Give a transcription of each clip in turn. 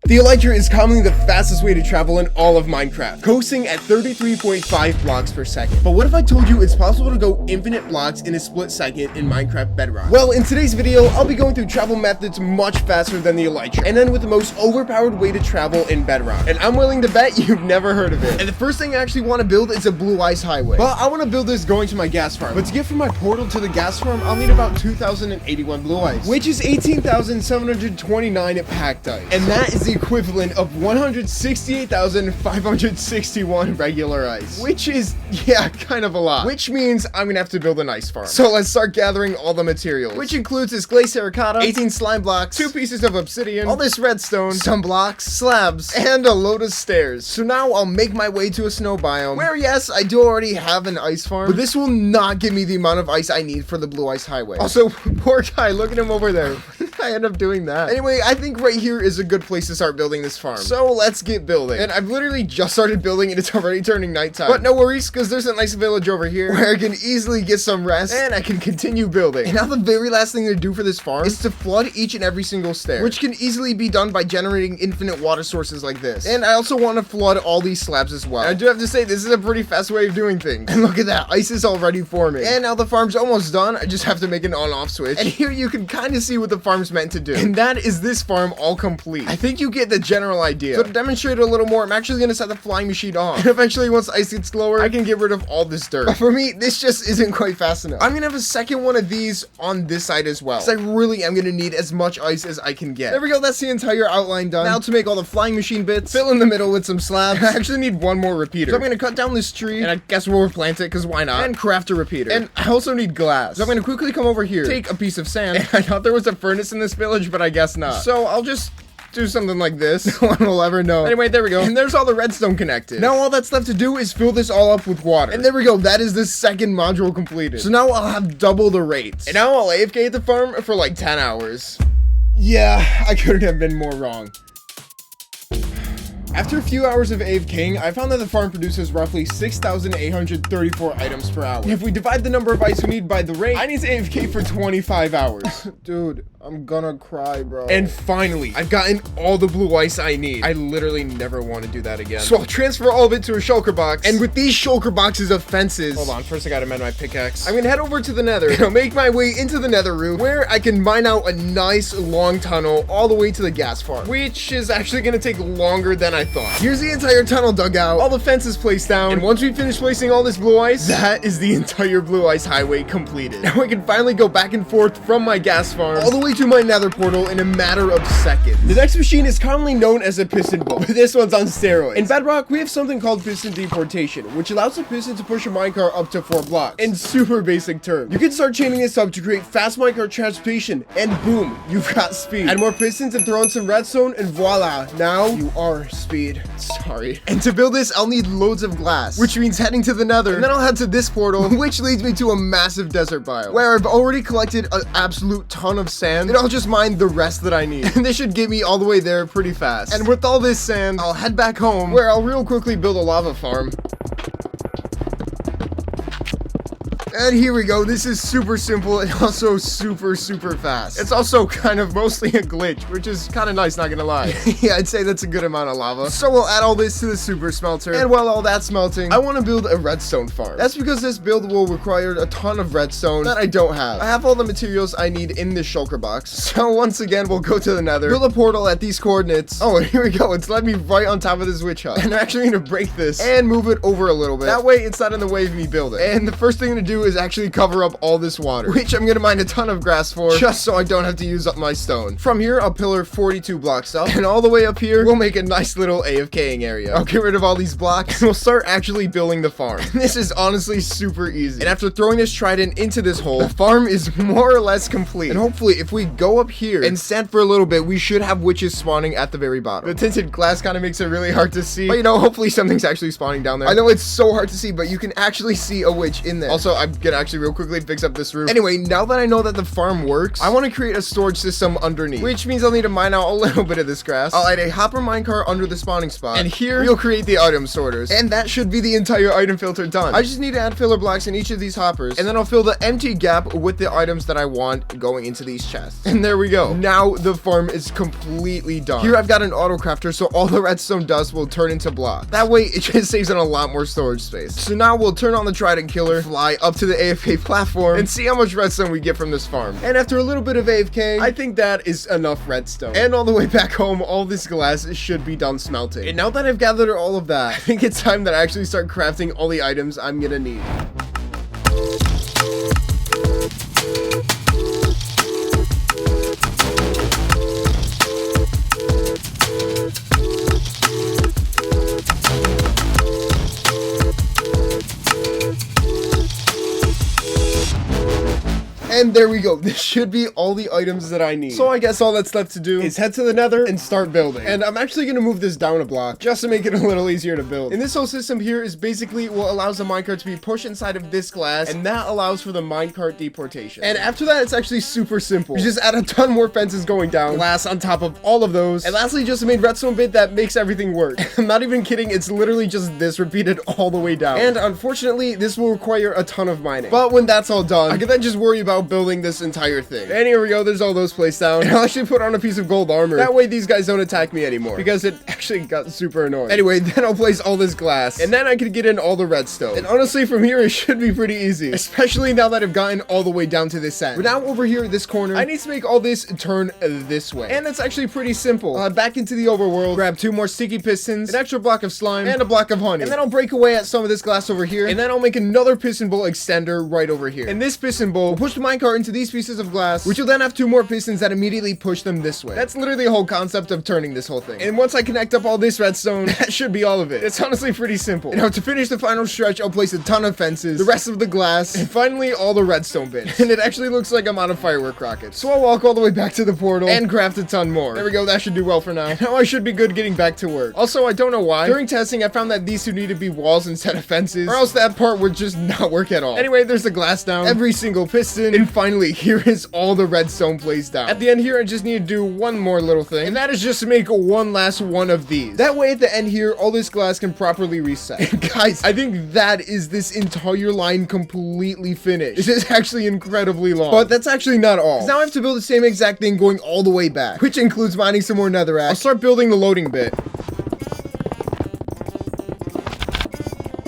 The Elytra is commonly the fastest way to travel in all of Minecraft, coasting at 33.5 blocks per second. But what if I told you it's possible to go infinite blocks in a split second in Minecraft Bedrock? Well, in today's video, I'll be going through travel methods much faster than the Elytra, and then with the most overpowered way to travel in Bedrock. And I'm willing to bet you've never heard of it. And the first thing I actually want to build is a blue ice highway. But I want to build this going to my gas farm. But to get from my portal to the gas farm, I'll need about 2,081 blue ice, which is 18,729 packed ice. And that is the equivalent of 168,561 regular ice, which is, yeah, kind of a lot. Which means I'm gonna have to build an ice farm. So let's start gathering all the materials, which includes this glaze terracotta, 18 slime blocks, 2 pieces of obsidian, all this redstone, some blocks, slabs, and a load of stairs. So now I'll make my way to a snow biome, where yes, I do already have an ice farm, but this will not give me the amount of ice I need for the blue ice highway. Also, poor guy, look at him over there. I end up doing that. Anyway, I think right here is a good place to start building this farm. So let's get building. And I've literally just started building and it's already turning nighttime. But no worries, because there's a nice village over here where I can easily get some rest and I can continue building. And now the very last thing to do for this farm is to flood each and every single stair, which can easily be done by generating infinite water sources like this. And I also want to flood all these slabs as well. And I do have to say, this is a pretty fast way of doing things. And look at that, ice is already forming. And now the farm's almost done. I just have to make an on-off switch. And here you can kind of see what the farm's meant to do. And that is this farm all complete. I think you get the general idea. So to demonstrate it a little more, I'm actually going to set the flying machine on. And eventually, once ice gets lower, I can get rid of all this dirt. But for me, this just isn't quite fast enough. I'm going to have a second one of these on this side as well, because I really am going to need as much ice as I can get. There we go. That's the entire outline done. Now to make all the flying machine bits, fill in the middle with some slabs. I actually need one more repeater. So I'm going to cut down this tree, and I guess we'll replant it, because why not? And craft a repeater. And I also need glass. So I'm going to quickly come over here, take a piece of sand. And I thought there was a furnace in this village, but I guess not. So I'll just do something like this. No one will ever know. Anyway, there we go. And there's all the redstone connected. Now all that's left to do is fill this all up with water. And there we go. That is the second module completed. So now I'll have double the rates. And now I'll AFK at the farm for like 10 hours. Yeah, I couldn't have been more wrong. After a few hours of AFKing, I found that the farm produces roughly 6,834 items per hour. If we divide the number of ice we need by the rate, I need to AFK for 25 hours. Dude, I'm gonna cry, bro. And finally, I've gotten all the blue ice I need. I literally never want to do that again. So I'll transfer all of it to a shulker box. And with these shulker boxes of fences, hold on, first I gotta mend my pickaxe. I'm gonna head over to the nether and I'll make my way into the nether roof, where I can mine out a nice long tunnel all the way to the gas farm, which is actually gonna take longer than I thought. Here's the entire tunnel dug out, all the fences placed down, and once we finish placing all this blue ice, that is the entire blue ice highway completed. Now I can finally go back and forth from my gas farm all the way to my nether portal in a matter of seconds. The next machine is commonly known as a piston bolt, but this one's on steroids. In Bedrock, we have something called piston deportation, which allows a piston to push a minecart up to 4 blocks. In super basic terms, you can start chaining this up to create fast minecart transportation, and boom, you've got speed. Add more pistons and throw in some redstone, and voila, now you are speed. Sorry. And to build this, I'll need loads of glass, which means heading to the nether, and then I'll head to this portal, which leads me to a massive desert biome, where I've already collected an absolute ton of sand, and I'll just mine the rest that I need. And this should get me all the way there pretty fast. And with all this sand, I'll head back home, where I'll real quickly build a lava farm. And here we go. This is super simple and also super fast. It's also kind of mostly a glitch, which is kind of nice, not gonna lie. Yeah, I'd say that's a good amount of lava. So we'll add all this to the super smelter. And while all that's melting, I want to build a redstone farm. That's because this build will require a ton of redstone that I don't have. I have all the materials I need in this shulker box. So once again, we'll go to the nether, build a portal at these coordinates. Oh, and here we go. It's led me right on top of this witch hut. And I'm actually gonna break this and move it over a little bit. That way it's not in the way of me building. And the first thing to do is actually cover up all this water, which I'm gonna mine a ton of grass for, just so I don't have to use up my stone. From here, I'll pillar 42 blocks up, and all the way up here, we'll make a nice little AFKing area. I'll get rid of all these blocks, and we'll start actually building the farm. This is honestly super easy. And after throwing this trident into this hole, the farm is more or less complete. And hopefully, if we go up here and stand for a little bit, we should have witches spawning at the very bottom. The tinted glass kind of makes it really hard to see, but you know, hopefully something's actually spawning down there. I know it's so hard to see, but you can actually see a witch in there. Also, I'm gonna actually real quickly fix up this roof. Anyway, now that I know that the farm works, I want to create a storage system underneath, which means I'll need to mine out a little bit of this grass. I'll add a hopper minecart under the spawning spot, and here we'll create the item sorters, and that should be the entire item filter done. I just need to add filler blocks in each of these hoppers, and then I'll fill the empty gap with the items that I want going into these chests. And there we go. Now the farm is completely done. Here I've got an auto crafter, so all the redstone dust will turn into blocks. That way it just saves on a lot more storage space. So now we'll turn on the trident killer, fly up to the AFK platform, and see how much redstone we get from this farm. And after a little bit of AFK, I think that is enough redstone. And all the way back home, all this glass should be done smelting. And now that I've gathered all of that, I think it's time that I actually start crafting all the items I'm gonna need. And there we go. This should be all the items that I need. So I guess all that's left to do is head to the nether and start building. And I'm actually going to move this down a block just to make it a little easier to build. And this whole system here is basically what allows the minecart to be pushed inside of this glass, and that allows for the minecart deportation. And after that, it's actually super simple. You just add a ton more fences going down, glass on top of all of those, and lastly, just a main redstone bit that makes everything work. I'm not even kidding. It's literally just this repeated all the way down. And unfortunately, this will require a ton of mining. But when that's all done, I can then just worry about building this entire thing. And here we go. There's all those placed down. And I'll actually put on a piece of gold armor. That way these guys don't attack me anymore, because it actually got super annoying. Anyway, then I'll place all this glass, and then I can get in all the redstone. And honestly, from here, it should be pretty easy, especially now that I've gotten all the way down to this end. But now over here, this corner, I need to make all this turn this way. And it's actually pretty simple. Back into the overworld, grab 2 more sticky pistons, an extra block of slime, and a block of honey. And then I'll break away at some of this glass over here, and then I'll make another piston bolt extender right over here. And this piston bolt will push the minecart into these pieces of glass, which will then have 2 more pistons that immediately push them this way. That's literally the whole concept of turning this whole thing. And once I connect up all this redstone, that should be all of it. It's honestly pretty simple. Now to finish the final stretch, I'll place a ton of fences, the rest of the glass, and finally all the redstone bits. And it actually looks like I'm out of firework rockets. So I'll walk all the way back to the portal and craft a ton more. There we go. That should do well for now. Now I should be good getting back to work. Also, I don't know why, during testing, I found that these 2 need to be walls instead of fences, or else that part would just not work at all. Anyway, there's the glass down, every single piston, and finally, here is all the redstone placed down. At the end here, I just need to do one more little thing, and that is just to make one last one of these. That way, at the end here, all this glass can properly reset. And guys, I think that is this entire line completely finished. This is actually incredibly long, but that's actually not all. Now I have to build the same exact thing going all the way back, which includes mining some more netherrack. I'll start building the loading bit.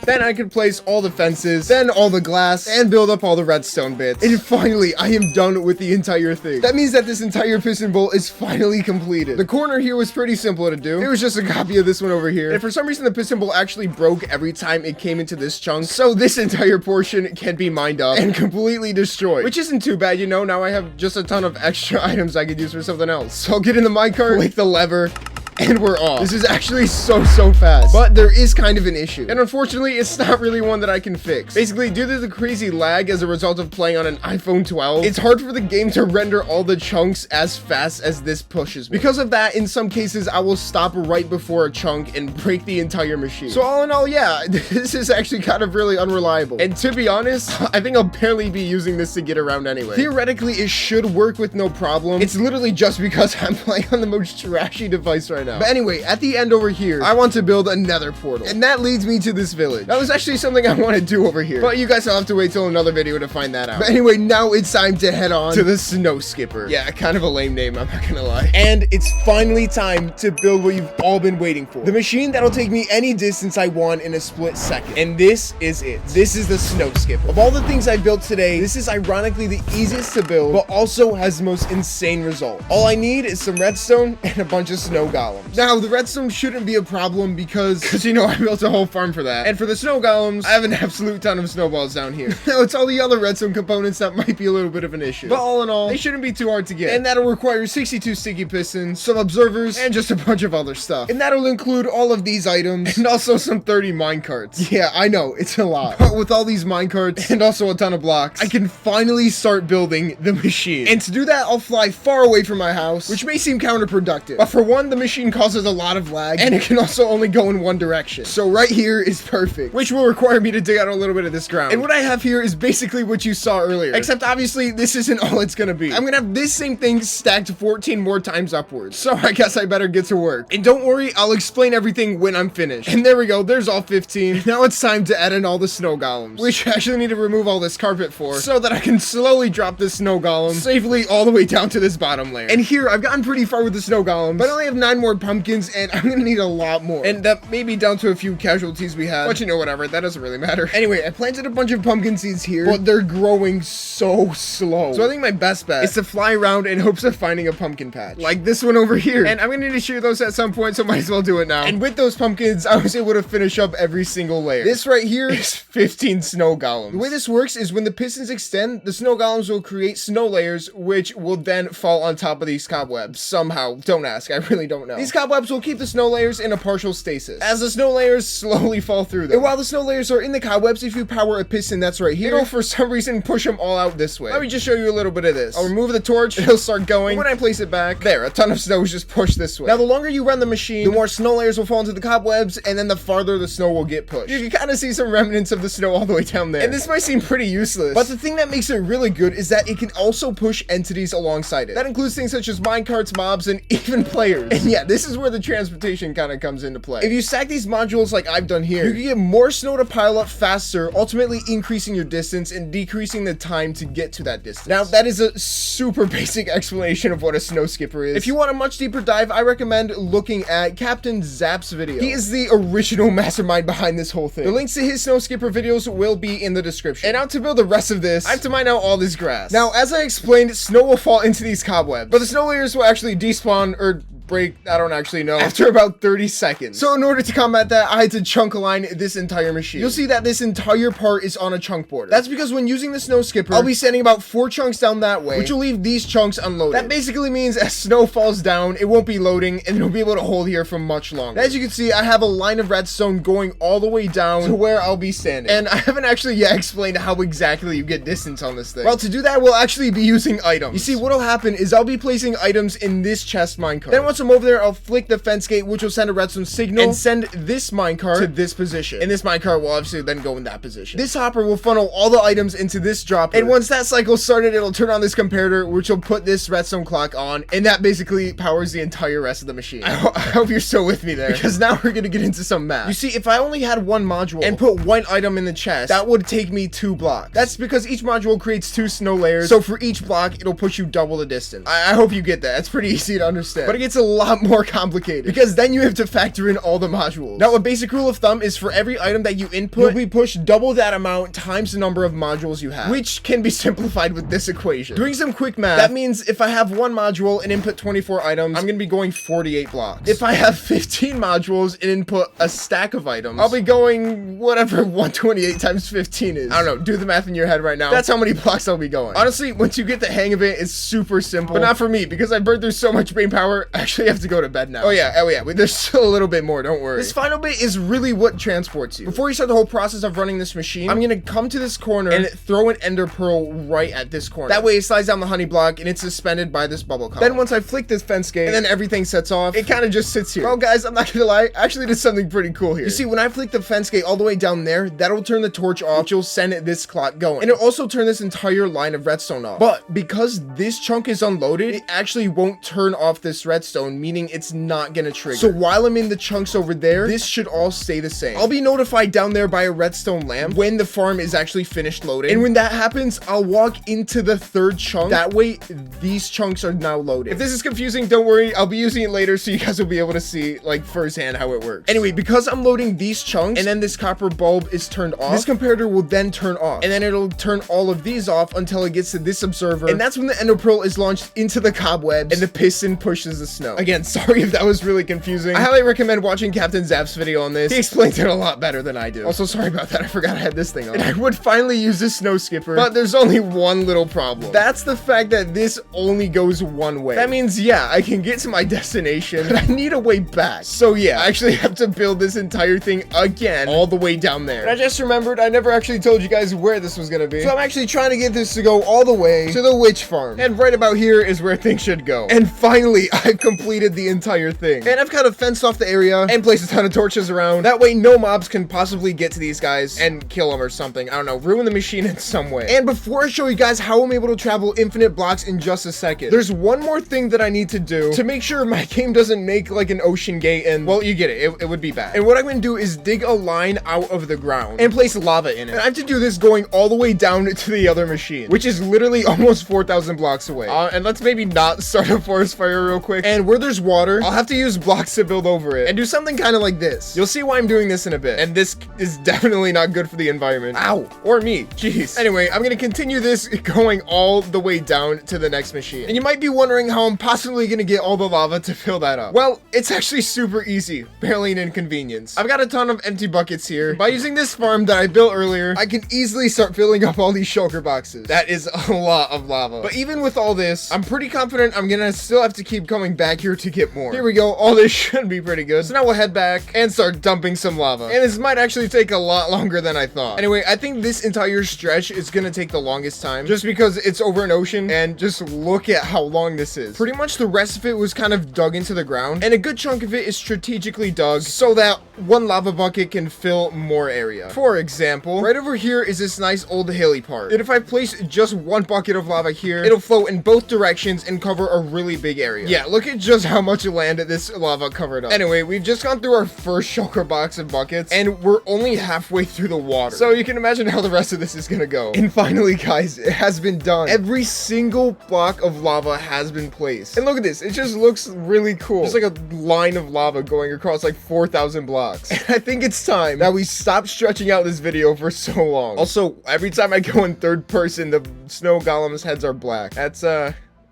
Then I can place all the fences, then all the glass, and build up all the redstone bits. And finally, I am done with the entire thing. That means that this entire piston bolt is finally completed. The corner here was pretty simple to do. It was just a copy of this one over here. And for some reason, the piston bolt actually broke every time it came into this chunk. So this entire portion can be mined up and completely destroyed, which isn't too bad, you know. Now I have just a ton of extra items I could use for something else. So I'll get in the minecart, click the lever, and we're off. This is actually so fast, but there is kind of an issue, and unfortunately it's not really one that I can fix. Basically, due to the crazy lag as a result of playing on an iPhone 12, it's hard for the game to render all the chunks as fast as this pushes me. Because of that, in some cases I will stop right before a chunk and break the entire machine. So all in all, yeah, this is actually kind of really unreliable, and to be honest, I think I'll barely be using this to get around anyway. Theoretically, it should work with no problem. It's literally just because I'm playing on the most trashy device right now. But anyway, at the end over here, I want to build another portal, and that leads me to this village. That was actually something I want to do over here, but you guys will have to wait till another video to find that out. But anyway, now it's time to head on to the Snow Skipper. Yeah, kind of a lame name, I'm not gonna lie. And it's finally time to build what you've all been waiting for. The machine that'll take me any distance I want in a split second. And this is it. This is the Snow Skipper. Of all the things I built today, this is ironically the easiest to build, but also has the most insane result. All I need is some redstone and a bunch of snow golems. Now, the redstone shouldn't be a problem because you know, I built a whole farm for that. And for the snow golems, I have an absolute ton of snowballs down here. Now, it's all the other redstone components that might be a little bit of an issue. But all in all, they shouldn't be too hard to get. And that'll require 62 sticky pistons, some observers, and just a bunch of other stuff. And that'll include all of these items, and also some 30 minecarts. Yeah, I know, it's a lot. But with all these minecarts, and also a ton of blocks, I can finally start building the machine. And to do that, I'll fly far away from my house, which may seem counterproductive. But for one, the machine machine causes a lot of lag, and it can also only go in one direction. So right here is perfect, which will require me to dig out a little bit of this ground. And what I have here is basically what you saw earlier, except obviously this isn't all it's gonna be. I'm gonna have this same thing stacked 14 more times upwards. So I guess I better get to work. And don't worry, I'll explain everything when I'm finished. And there we go, there's all 15. Now it's time to add in all the snow golems, which I actually need to remove all this carpet for, so that I can slowly drop this snow golem safely all the way down to this bottom layer. And here, I've gotten pretty far with the snow golems, but I only have 9 more pumpkins, and I'm gonna need a lot more. And that may be down to a few casualties we had, but you know, whatever, that doesn't really matter. Anyway, I planted a bunch of pumpkin seeds here, but they're growing so slow. So I think my best bet is to fly around in hopes of finding a pumpkin patch, like this one over here. And I'm gonna need to shear those at some point, so might as well do it now. And with those pumpkins, I was able to finish up every single layer. This right here is 15 snow golems. The way this works is when the pistons extend, the snow golems will create snow layers, which will then fall on top of these cobwebs. Somehow, don't ask, I really don't know. These cobwebs will keep the snow layers in a partial stasis, as the snow layers slowly fall through them. And while the snow layers are in the cobwebs, if you power a piston that's right here, it'll for some reason push them all out this way. Let me just show you a little bit of this. I'll remove the torch, it'll start going. When I place it back, there, a ton of snow is just pushed this way. Now, the longer you run the machine, the more snow layers will fall into the cobwebs, and then the farther the snow will get pushed. You can kind of see some remnants of the snow all the way down there. And this might seem pretty useless, but the thing that makes it really good is that it can also push entities alongside it. That includes things such as minecarts, mobs, and even players. And yeah, this is where the transportation kind of comes into play. If you stack these modules like I've done here, you can get more snow to pile up faster, ultimately increasing your distance and decreasing the time to get to that distance. Now, that is a super basic explanation of what a snow skipper is. If you want a much deeper dive, I recommend looking at Captain Zap's video. He is the original mastermind behind this whole thing. The links to his snow skipper videos will be in the description. And now to build the rest of this, I have to mine out all this grass. Now, as I explained, snow will fall into these cobwebs, but the snow layers will actually despawn or break, I don't actually know, after about 30 seconds. So in order to combat that, I had to chunk align this entire machine. You'll see that this entire part is on a chunk border. That's because when using the snow skipper, I'll be sending about 4 chunks down that way, which will leave these chunks unloaded. That basically means as snow falls down, it won't be loading, and it'll be able to hold here for much longer. As you can see, I have a line of redstone going all the way down to where I'll be standing. And I haven't actually yet explained how exactly you get distance on this thing. Well, to do that, we'll actually be using items. You see, what'll happen is I'll be placing items in this chest minecart. Then once I'm over there, I'll flick the fence gate, which will send a redstone signal and send this minecart to this position. And this minecart will obviously then go in that position. This hopper will funnel all the items into this dropper. And once that cycle started, it'll turn on this comparator, which will put this redstone clock on. And that basically powers the entire rest of the machine. I hope you're still with me there, because now we're gonna get into some math. You see, if I only had one module and put one item in the chest, that would take me 2 blocks. That's because each module creates 2 snow layers. So for each block, it'll push you double the distance. I hope you get that. It's pretty easy to understand. But it gets a lot more complicated, because then you have to factor in all the modules. Now, a basic rule of thumb is for every item that you input, you'll be pushed double that amount times the number of modules you have, which can be simplified with this equation. Doing some quick math, that means if I have one module and input 24 items, I'm gonna be going 48 blocks. If I have 15 modules and input a stack of items, I'll be going whatever 128 times 15 is. I don't know, do the math in your head right now. That's how many blocks I'll be going. Honestly, once you get the hang of it, it's super simple. But not for me, because I burned through so much brain power, I actually have to go to bed now. Oh yeah, there's still a little bit more, don't worry. This final bit is really what transports you. Before you start the whole process of running this machine, I'm gonna come to this corner and throw an ender pearl right at this corner. That way it slides down the honey block and it's suspended by this bubble column. Then once I flick this fence gate and then everything sets off, it kind of just sits here. Well guys, I'm not gonna lie, I actually did something pretty cool here. You see, when I flick the fence gate all the way down there, that'll turn the torch off, which will send this clock going. And it'll also turn this entire line of redstone off. But because this chunk is unloaded, it actually won't turn off this redstone, meaning it's not gonna trigger. So while I'm in the chunks over there, this should all stay the same. I'll be notified down there by a redstone lamp when the farm is actually finished loading. And when that happens, I'll walk into the 3rd chunk. That way, these chunks are now loaded. If this is confusing, don't worry. I'll be using it later so you guys will be able to see, like, firsthand how it works. Anyway, because I'm loading these chunks and then this copper bulb is turned off, this comparator will then turn off. And then it'll turn all of these off until it gets to this observer. And that's when the ender pearl is launched into the cobwebs and the piston pushes the snow. Again, sorry if that was really confusing. I highly recommend watching Captain Zap's video on this. He explains it a lot better than I do. Also, sorry about that. I forgot I had this thing on. And I would finally use this snow skipper, but there's only one little problem. That's the fact that this only goes one way. That means, yeah, I can get to my destination, but I need a way back. So yeah, I actually have to build this entire thing again, all the way down there. And I just remembered I never actually told you guys where this was gonna be. So I'm actually trying to get this to go all the way to the witch farm. And right about here is where things should go. And finally, I've completed completed the entire thing. And I've kind of fenced off the area and placed a ton of torches around. That way no mobs can possibly get to these guys and kill them or something. I don't know, ruin the machine in some way. And before I show you guys how I'm able to travel infinite blocks in just a second, there's one more thing that I need to do to make sure my game doesn't make like an ocean gate and, well, you get it. It would be bad. And what I'm going to do is dig a line out of the ground and place lava in it. And I have to do this going all the way down to the other machine, which is literally almost 4,000 blocks away. And let's maybe not start a forest fire real quick. And where there's water, I'll have to use blocks to build over it and do something kind of like this. You'll see why I'm doing this in a bit. And this is definitely not good for the environment. Ow. Or me. Jeez. Anyway, I'm going to continue this going all the way down to the next machine. And you might be wondering how I'm possibly going to get all the lava to fill that up. Well, it's actually super easy. Barely an inconvenience. I've got a ton of empty buckets here. By using this farm that I built earlier, I can easily start filling up all these shulker boxes. That is a lot of lava. But even with all this, I'm pretty confident I'm going to still have to keep coming back here to get more. Here we go. All this should be pretty good. So now we'll head back and start dumping some lava. And this might actually take a lot longer than I thought. Anyway, I think this entire stretch is going to take the longest time just because it's over an ocean, and just look at how long this is. Pretty much the rest of it was kind of dug into the ground, and a good chunk of it is strategically dug so that one lava bucket can fill more area. For example, right over here is this nice old hilly part. And if I place just one bucket of lava here, it'll flow in both directions and cover a really big area. Yeah, look at just how much land this lava covered up. Anyway, we've just gone through our first shulker box of buckets, and we're only halfway through the water. So you can imagine how the rest of this is gonna go. And finally, guys, it has been done. Every single block of lava has been placed. And look at this. It just looks really cool. Just like a line of lava going across like 4,000 blocks. And I think it's time that we stop stretching out this video for so long. Also, every time I go in third person, the snow golem's heads are black. That's,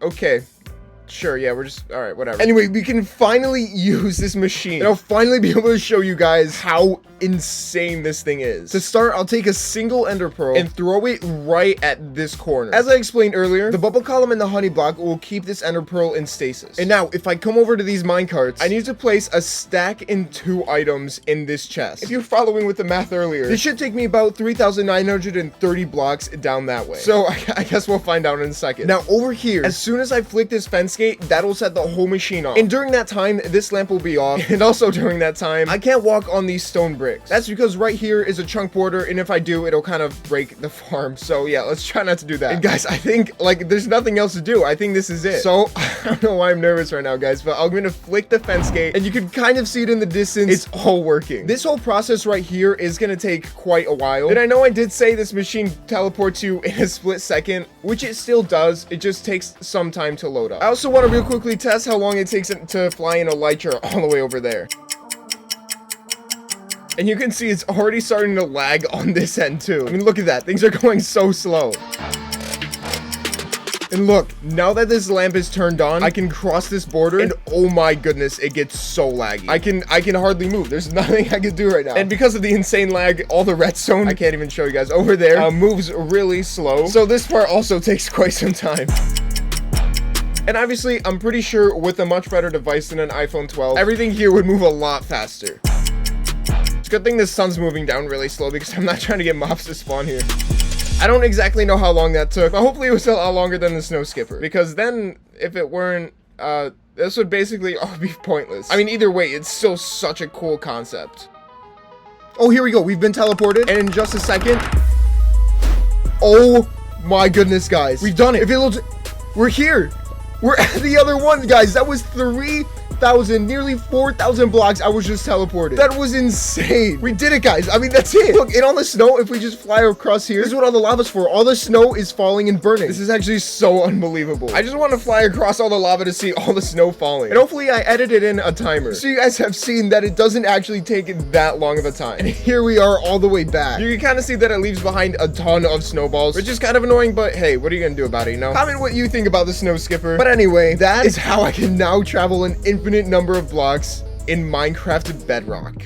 okay. Sure, yeah, we're just, all right, whatever. Anyway, we can finally use this machine. And I'll finally be able to show you guys how insane this thing is. To start, I'll take a single ender pearl and throw it right at this corner. As I explained earlier, the bubble column and the honey block will keep this ender pearl in stasis. And now, if I come over to these mine carts, I need to place a stack and 2 items in this chest. If you're following with the math earlier, this should take me about 3,930 blocks down that way. So I guess we'll find out in a second. Now, over here, as soon as I flick this fence gate, that'll set the whole machine off. And during that time, this lamp will be off. And also during that time, I can't walk on these stone bricks. That's because right here is a chunk border, and if I do, it'll kind of break the farm. So yeah, let's try not to do that. And guys, I think like there's nothing else to do. I think this is it. So I don't know why I'm nervous right now, guys, but I'm gonna flick the fence gate, and you can kind of see it in the distance. It's all working. This whole process right here is gonna take quite a while. And I know I did say this machine teleports you in a split second, which it still does. It just takes some time to load up. I also want to real quickly test how long it takes it to fly in a elytra all the way over there. And you can see it's already starting to lag on this end too. I mean, look at that. Things are going so slow. And look, now that this lamp is turned on, I can cross this border, and oh my goodness, it gets so laggy. I can hardly move. There's nothing I can do right now. And because of the insane lag, all the redstone, I can't even show you guys over there, moves really slow. So this part also takes quite some time. And obviously, I'm pretty sure with a much better device than an iPhone 12, everything here would move a lot faster. It's a good thing the sun's moving down really slow because I'm not trying to get mobs to spawn here. I don't exactly know how long that took, but hopefully it was a lot longer than the snow skipper. Because then, if it weren't, this would basically all be pointless. I mean, either way, it's still such a cool concept. Oh, here we go. We've been teleported, and in just a second... Oh my goodness, guys. We've done it. If it looks... We're here. We're at the other one, guys. That was 3,000, nearly 4,000 blocks. I was just teleported. That was insane. We did it, guys. I mean, that's it. Look, and on the snow, if we just fly across here, this is what all the lava's for. All the snow is falling and burning. This is actually so unbelievable. I just want to fly across all the lava to see all the snow falling. And hopefully I edited in a timer, so you guys have seen that it doesn't actually take that long of a time. And here we are all the way back. You can kind of see that it leaves behind a ton of snowballs, which is kind of annoying, but hey, what are you gonna do about it, you know? Comment what you think about the snow skipper. But anyway, that is how I can now travel an infinite number of blocks in Minecraft Bedrock.